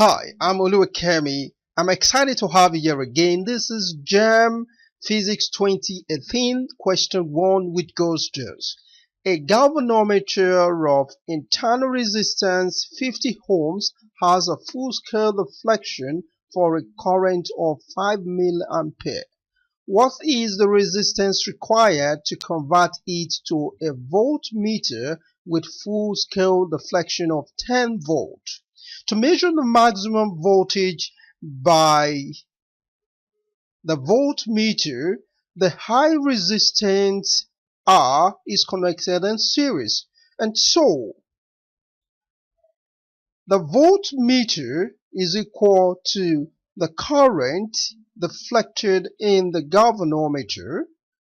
Hi, I'm Oluwakemi. I'm excited to have you here again. This is Jamb Physics 2018 question 1, which goes thus. A galvanometer of internal resistance 50 ohms has a full-scale deflection for a current of 5 milliampere. What is the resistance required to convert it to a voltmeter with full-scale deflection of 10 volt? To measure the maximum voltage by the voltmeter, the high resistance R is connected in series, and so the voltmeter is equal to the current deflected in the galvanometer,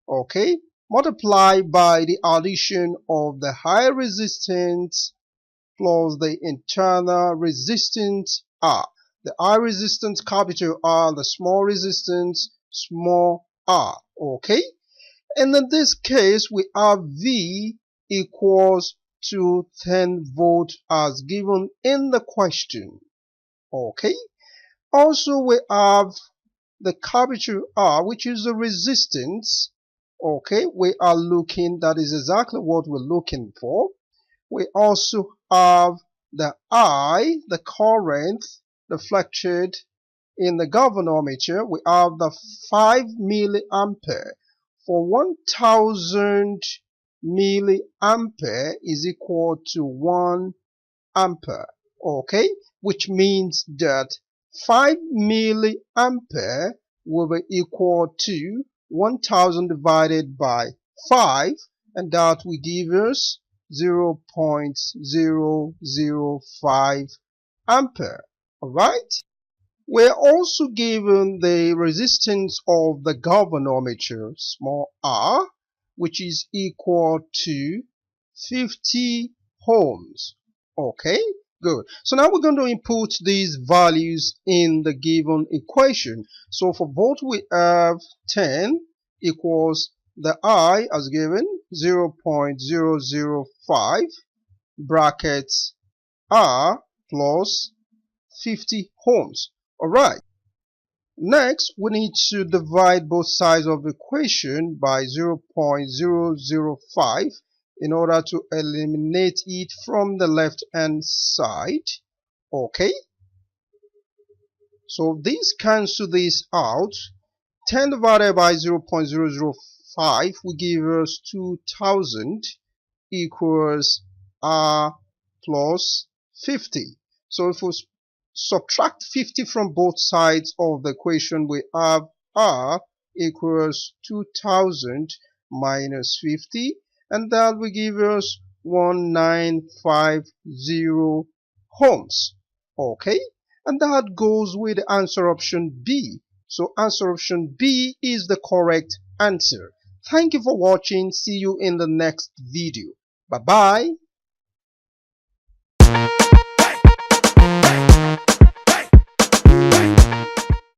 okay, multiplied by the addition of the high resistance plus the internal resistance R. The high resistance capital R, the small resistance small r. Okay, and in this case we have V equals to 10 volt as given in the question. Okay, also we have the capital R, which is the resistance. Okay, we are looking, that is exactly what we're looking for. We also have the I, the current deflected in the galvanometer. We have the 5 milliampere. For 1000 milliampere is equal to 1 ampere. Okay, which means that 5 milliampere will be equal to 1000 divided by 5, and that will give us 0.005 ampere. Alright, we're also given the resistance of the galvanometer, small r, which is equal to 50 ohms. Okay, good. So now we're going to input these values in the given equation. So for volt we have 10 equals the I as given 0.005 brackets R plus 50 ohms. Alright, next we need to divide both sides of the equation by 0.005 in order to eliminate it from the left hand side. Okay, so this cancel this out. 10 divided by 0.005 will give us 2000 equals R plus 50. So if we subtract 50 from both sides of the equation, we have R equals 2000 minus 50, and that will give us 1950 ohms. Okay, and that goes with the answer option B. So answer option B is the correct answer. Thank you for watching. See you in the next video. Bye bye.